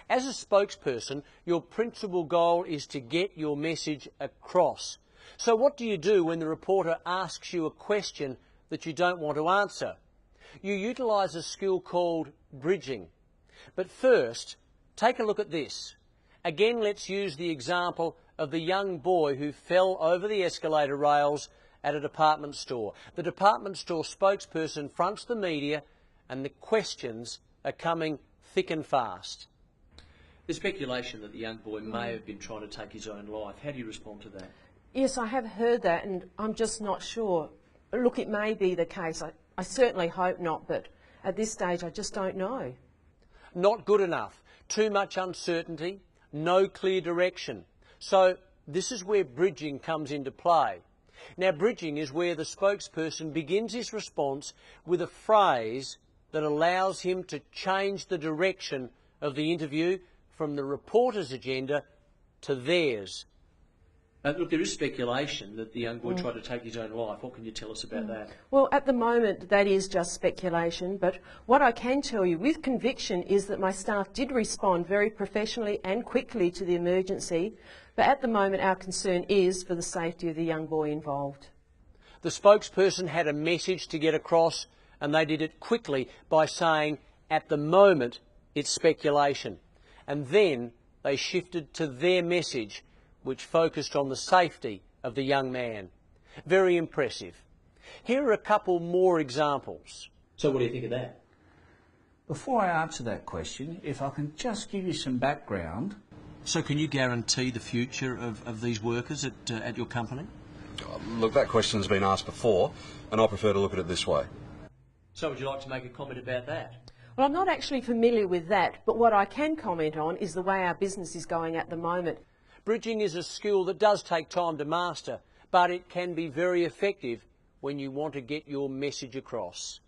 As a spokesperson, your principal goal is to get your message across. So what do you do when the reporter asks you a question that you don't want to answer? You utilise a skill called bridging. But first, take a look at this. Again, let's use the example of the young boy who fell over the escalator rails at a department store. The department store spokesperson fronts the media and the questions are coming thick and fast. There's speculation that the young boy may have been trying to take his own life. How do you respond to that? Yes, I have heard that, and I'm just not sure. Look, it may be the case. I certainly hope not, but at this stage I just don't know. Not good enough. Too much uncertainty, no clear direction. So this is where bridging comes into play. Now, bridging is where the spokesperson begins his response with a phrase that allows him to change the direction of the interview from the reporter's agenda to theirs. Look, there is speculation that the young boy tried to take his own life. What can you tell us about that? Well, at the moment, that is just speculation, but what I can tell you with conviction is that my staff did respond very professionally and quickly to the emergency, but at the moment our concern is for the safety of the young boy involved. The spokesperson had a message to get across, and they did it quickly by saying, at the moment, it's speculation. And then they shifted to their message, which focused on the safety of the young man. Very impressive. Here are a couple more examples. So what do you think of that? Before I answer that question, if I can just give you some background. So can you guarantee the future of these workers at your company? Look, that question's been asked before, and I prefer to look at it this way. So would you like to make a comment about that? Well, I'm not actually familiar with that, but what I can comment on is the way our business is going at the moment. Bridging is a skill that does take time to master, but it can be very effective when you want to get your message across.